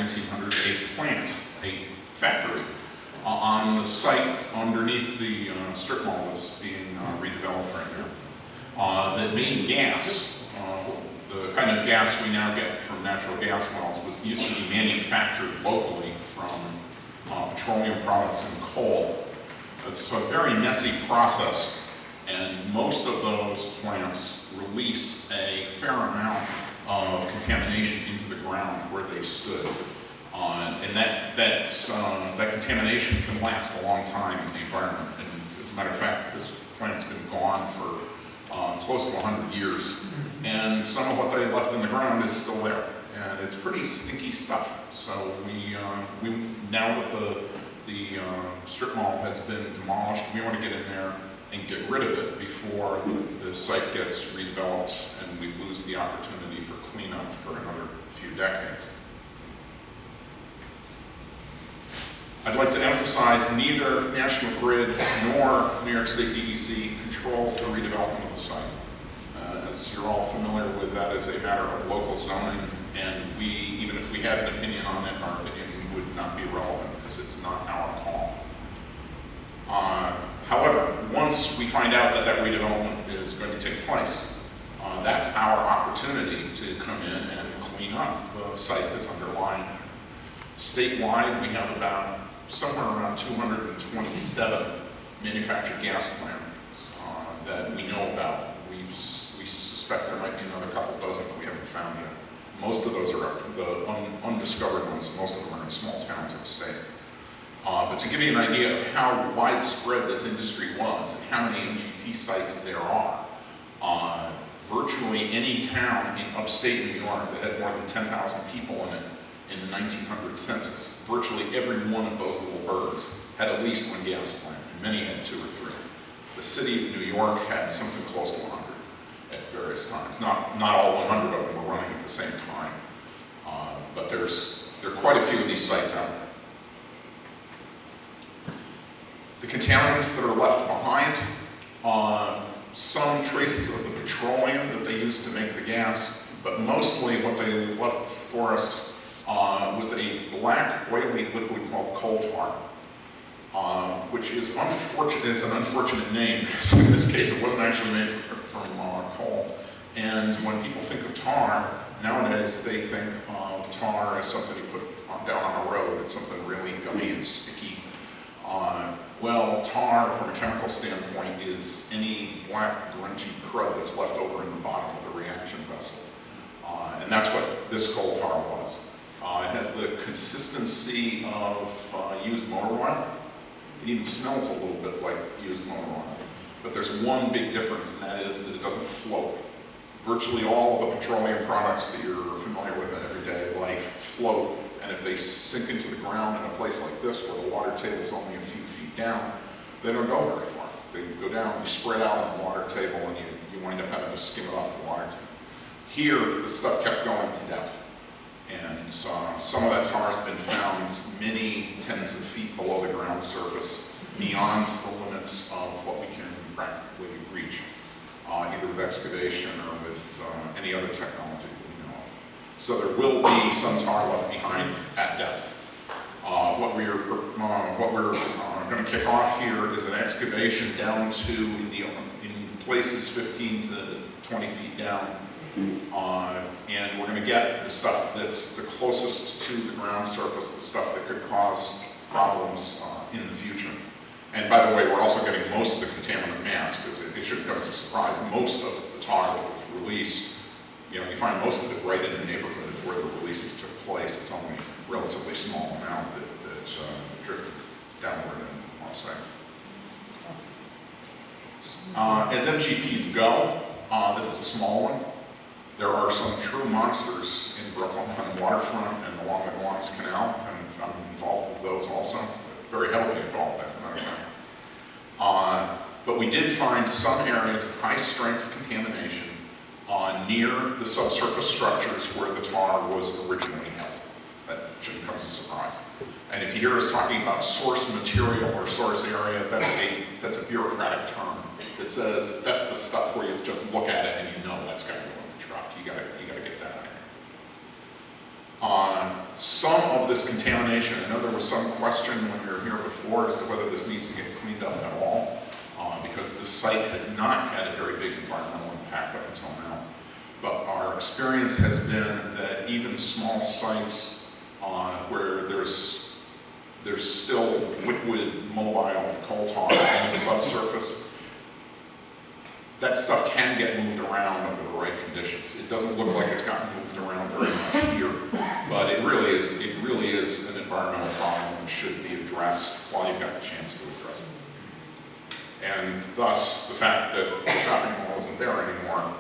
1900 a plant, a factory, on the site underneath the strip mall that's being redeveloped right now. That made gas, the kind of gas we now get from natural gas wells, was used to be manufactured locally from petroleum products and coal. So a very messy process, and most of those plants release a fair amount of contamination into the ground where they stood. And that contamination can last a long time in the environment. And as a matter of fact, this plant's been gone for close to 100 years. And some of what they left in the ground is still there. And it's pretty stinky stuff. So now that the strip mall has been demolished, we want to get in there and get rid of it before the site gets redeveloped and we lose the opportunity for cleanup for another few decades. I'd like to emphasize neither National Grid nor New York State DEC controls the redevelopment of the site. As you're all familiar with, that is a matter of local zoning, and even if we had an opinion on it, our opinion would not be relevant because it's not our call. However, once we find out that redevelopment is going to take place, that's our opportunity to come in and clean up the site that's underlying. Statewide, we have about somewhere around 227 manufactured gas plants that we know about. We suspect there might be another couple dozen that we haven't found yet. Most of those are the undiscovered ones. Most of them are in small towns in the state. But to give you an idea of how widespread this industry was and how many MGP sites there are, virtually any town in upstate New York that had more than 10,000 people in it in the 1900 census, virtually every one of those little burgs had at least one gas plant, and many had 2 or 3. The city of New York had something close to 100 at various times. Not all 100 of them were running at the same time, but there are quite a few of these sites out there. The contaminants that are left behind, some traces of the petroleum that they used to make the gas, but mostly what they left for us was a black, oily liquid called coal tar, which is unfortunate. It's an unfortunate name because in this case it wasn't actually made from coal. And when people think of tar nowadays, they think of tar as something you put down on a road. It's something really gummy and sticky. Well, tar from a chemical standpoint is any black, grungy crud that's left over in the bottom of the reaction vessel. And that's what this coal tar was. It has the consistency of used motor oil. It even smells a little bit like used motor oil. But there's one big difference, and that is that it doesn't float. Virtually all of the petroleum products that you're familiar with in everyday life float, and if they sink into the ground in a place like this where the water table is only a few feet down, they don't go very far. They go down, you spread out on the water table, and you wind up having to skim it off the water table. Here, the stuff kept going to depth. And some of that tar has been found many tens of feet below the ground surface, beyond the limits of what we can practically reach, either with excavation or with any other technology that we know of. So there will be some tar left behind at depth. What we're going to kick off here is an excavation down to, in places 15 to 20 feet down. And we're going to get the stuff that's the closest to the ground surface, the stuff that could cause problems in the future. And by the way, we're also getting most of the contaminant mass, because it shouldn't come as a surprise. Most of the tar that was released, you find most of it right in the neighborhood of where the releases took place. It's only a relatively small amount that drifted downward and off-site. As MGPs go, this is a small one. There are some true monsters in Brooklyn on the waterfront and along the Lawrence Canal, and I'm involved with those also, very heavily involved, as a matter of fact. But we did find some areas of high-strength contamination near the subsurface structures where the tar was originally held. That shouldn't come as a surprise. And if you hear us talking about source material or source area, that's a bureaucratic term that says that's the stuff where you just look at it and you know that's got to go in the truck. You got to get that out of here. some of this contamination, I know there was some question when we were here before as to whether this needs to get cleaned up at all, because the site has not had a very big environmental impact up until now. But our experience has been that even small sites where there's still liquid mobile coal tar on the subsurface, that stuff can get moved around under the right conditions. It doesn't look like it's gotten moved around very much here, but it really is an environmental problem and should be addressed while you've got the chance to address it. And thus, the fact that the shopping mall isn't there anymore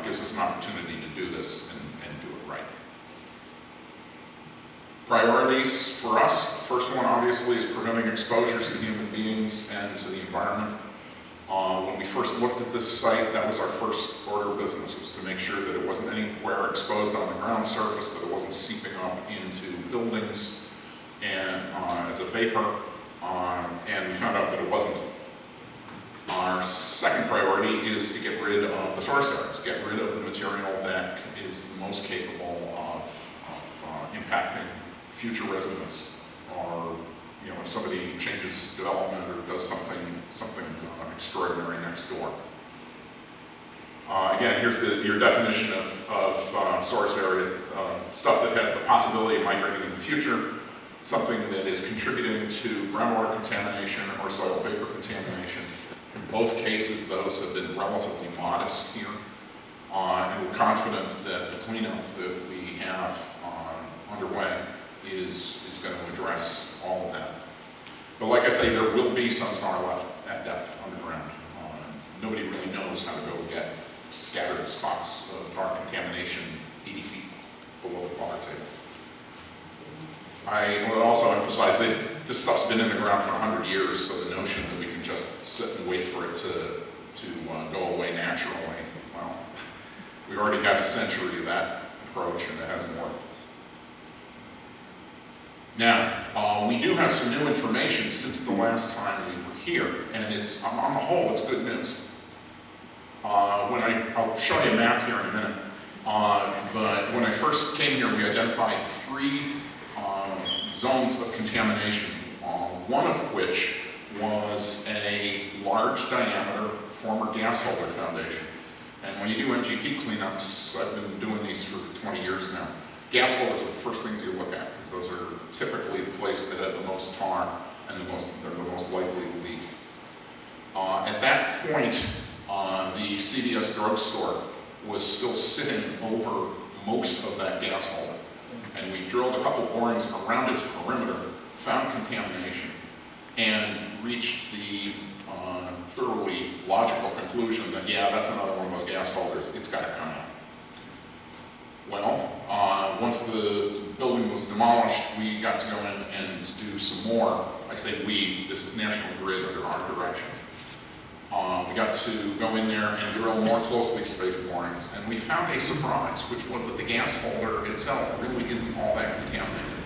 gives us an opportunity to do this and do it right. Priorities for us, the first one obviously is preventing exposures to human beings and to the environment. When we first looked at this site, that was our first order of business, was to make sure that it wasn't anywhere exposed on the ground surface, that it wasn't seeping up into buildings and as a vapor, and we found out that it wasn't. Our second priority is to get rid of the source areas, get rid of the material that is the most capable of impacting future residents, or if somebody changes development or does something extraordinary next door. Again, here's your definition of source areas. Stuff that has the possibility of migrating in the future, something that is contributing to groundwater contamination or soil vapor contamination. In both cases, those have been relatively modest here, and we're confident that the cleanup that we have underway is going to address all of that. But like I say, there will be some tar left at depth underground. Nobody really knows how to go get scattered spots of tar contamination 80 feet below the water table. I will also emphasize this stuff's been in the ground for 100 years, so the notion that we can just sit and wait for it to go away naturally, well, we already had a century of that approach and it hasn't worked. Now, we do have some new information since the last time we were here, and it's, on the whole, it's good news. I'll show you a map here in a minute, but when I first came here, we identified 3 zones of contamination, one of which was a large diameter former gas holder foundation. And when you do MGP cleanups, I've been doing these for 20 years now, gas holders are the first things you look at, because those are typically the place that have the most tar and they're the most likely to leak. At that point, the CVS drugstore was still sitting over most of that gas holder. And we drilled a couple borings around its perimeter, found contamination, and reached the thoroughly logical conclusion that, yeah, that's another one of those gas holders, it's got to come out. Well, once the building was demolished, we got to go in and do some more. I say we, this is National Grid under our direction. We got to go in there and drill more closely spaced borings, and we found a surprise, which was that the gas holder itself really isn't all that contaminated.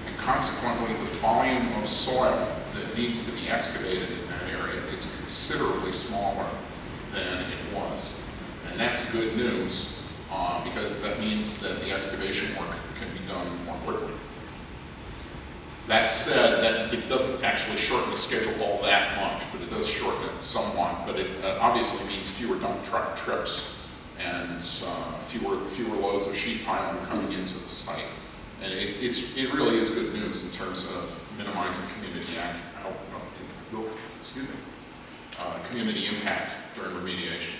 And consequently, the volume of soil that needs to be excavated in that area is considerably smaller than it was. And that's good news, because that means that the excavation work can be done more quickly. That said, that it doesn't actually shorten the schedule all that much, but it does shorten it somewhat. But it obviously means fewer dump truck trips and fewer loads of sheet piling coming into the site. And it really is good news in terms of minimizing community impact during remediation.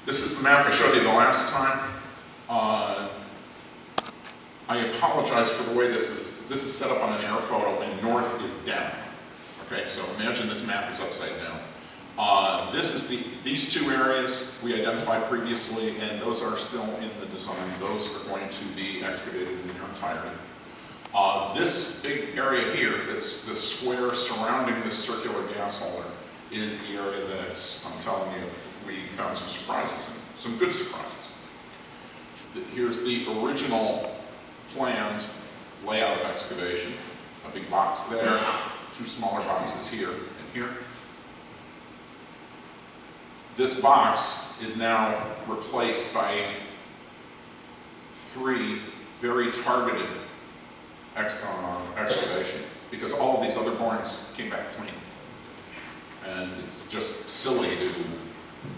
This is the map I showed you the last time. I apologize for the way this is set up on an air photo, and north is down. Okay, so imagine this map is upside down. These 2 areas we identified previously, and those are still in the design. Those are going to be excavated in their entirety. This big area here, that's the square surrounding this circular gas holder, is the area that I'm telling you we found some surprises in, some good surprises. Here's the original planned layout of excavation. A big box there, 2 smaller boxes here and here. This box is now replaced by 3 very targeted excavations, because all of these other barns came back clean. And it's just silly to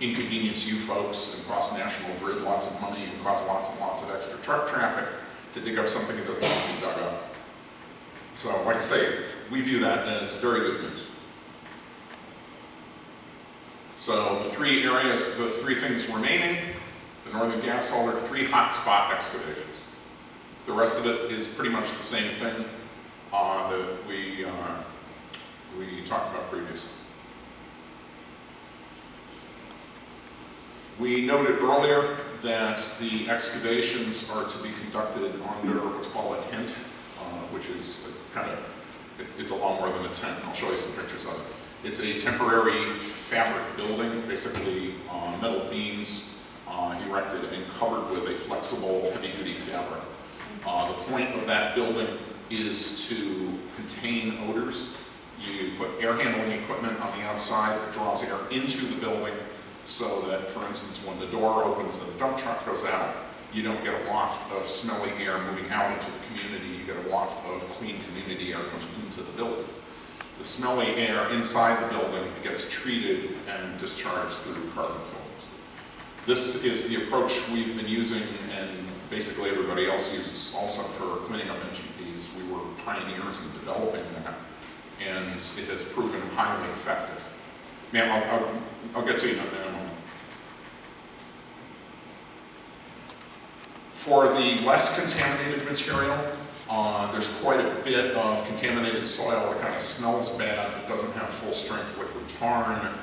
inconvenience you folks and cost National Grid lots of money and cause lots and lots of extra truck traffic to dig up something that doesn't need to be dug up. So, like I say, we view that as very good news. So the 3 areas, the 3 things remaining, the northern gas holder, 3 hot spot excavations. The rest of it is pretty much the same thing that we talked about previously. We noted earlier that the excavations are to be conducted under what's called a tent, which is it's a lot more than a tent. I'll show you some pictures of it. It's a temporary fabric building, basically metal beams erected and covered with a flexible heavy-duty fabric. The point of that building is to contain odors. You put air handling equipment on the outside that draws air into the building so that, for instance, when the door opens and the dump truck goes out, you don't get a waft of smelly air moving out into the community. You get a waft of clean community air coming into the building. The smelly air inside the building gets treated and discharged through carbon filters. This is the approach we've been using, and basically everybody else uses also for cleaning up MGPs. We were pioneers in developing that, and it has proven highly effective. Ma'am, I'll get to you in a moment. For the less contaminated material, there's quite a bit of contaminated soil that kind of smells bad. It doesn't have full strength liquid tarn.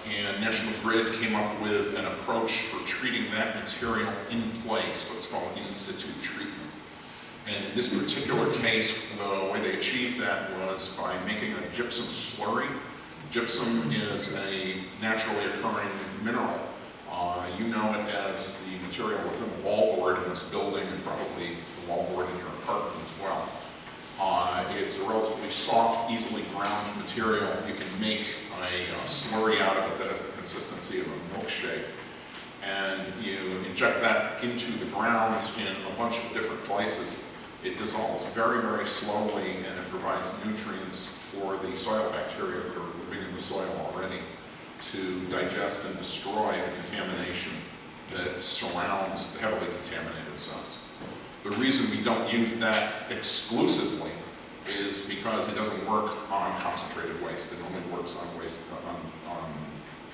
And National Grid came up with an approach for treating that material in place, what's called in situ treatment. And in this particular case, the way they achieved that was by making a gypsum slurry. Gypsum is a naturally occurring mineral. You know it as the material that's in the wallboard in this building, and probably the wallboard in your apartment as well. It's a relatively soft, easily ground material. You can make a slurry out of it that has the consistency of a milkshake. And you inject that into the ground in a bunch of different places. It dissolves very, very slowly, and it provides nutrients for the soil bacteria that are living in the soil already to digest and destroy the contamination that surrounds the heavily contaminated zones. The reason we don't use that exclusively is because it doesn't work on concentrated waste. It only works on waste, on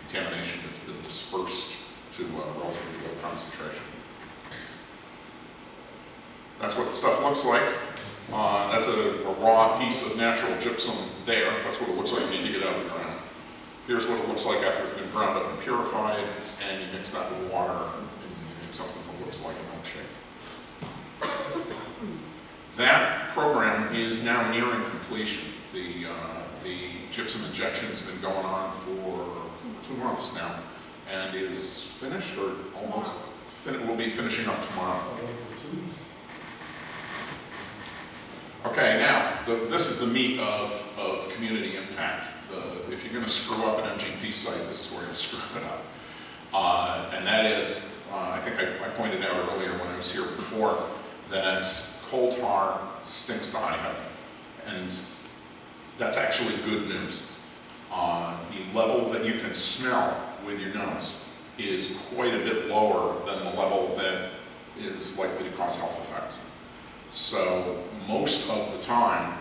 contamination that's been dispersed to a relatively low concentration. That's what the stuff looks like. That's a raw piece of natural gypsum there. That's what it looks like when you dig it out of the ground. Here's what it looks like after it's been ground up and purified, and you mix that with water and you make something that looks like a milkshake. That program is now nearing completion. The gypsum injection's been going on for 2 months now, and is finished, or almost. We'll be finishing up tomorrow. Okay, now, this is the meat of community impact. If you're going to screw up an MGP site, this is where you'll screw it up. And that is, I think I pointed out earlier when I was here before, that coal tar stinks to high heaven. And that's actually good news. The level that you can smell with your nose is quite a bit lower than the level that is likely to cause health effects. So most of the time,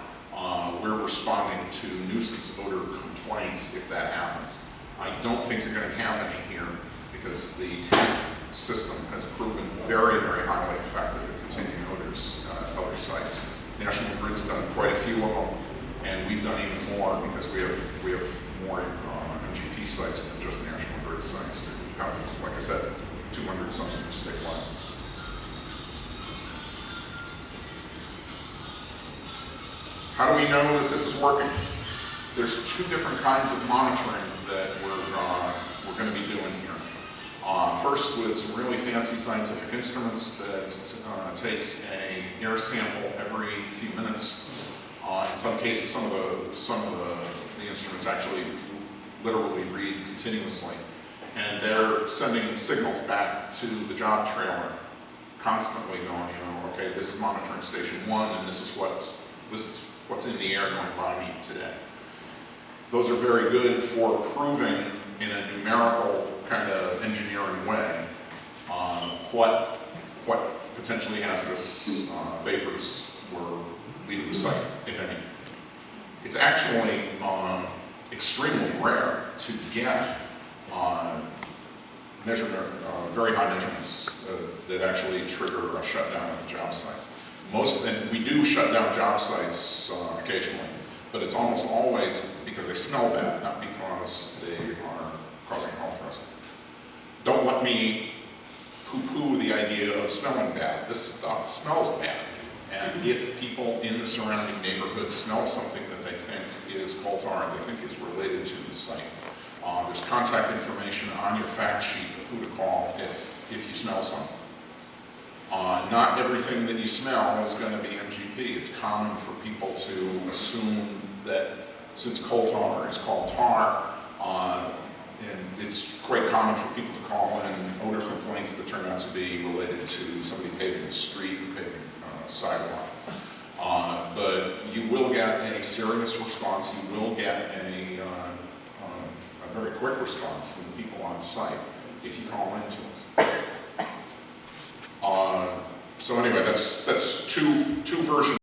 we're responding to nuisance odor complaints if that happens. I don't think you're going to have any here because the tank system has proven very, very highly effective at containing odors at other sites. National Grid's done quite a few of them, and we've done even more because we have more MGP sites than just National Grid sites. We have, like I said, 200 something statewide. How do we know that this is working? There's 2 different kinds of monitoring that we're going to be doing here. First, with some really fancy scientific instruments that take an air sample every few minutes. In some cases, some of the instruments actually literally read continuously, and they're sending signals back to the job trailer constantly going, okay, this is monitoring station 1, and this is what's in the air going by me today. Those are very good for proving in a numerical kind of engineering way what potentially hazardous vapors were leaving the site, if any. It's actually extremely rare to get very high measurements that actually trigger a shutdown at the job site. And we do shut down job sites occasionally, but it's almost always because they smell bad, not because they are causing health risk. Don't let me poo-poo the idea of smelling bad. This stuff smells bad. And if people in the surrounding neighborhood smell something that they think is coal tar, they think is related to the site, there's contact information on your fact sheet of who to call if you smell something. Not everything that you smell is going to be MGP. It's common for people to assume that since coal tar is called tar, and it's quite common for people to call in odor complaints that turn out to be related to somebody paving the street or paving a sidewalk. But you will get a serious response. You will get a very quick response from the people on site if you call into it. So anyway, that's two versions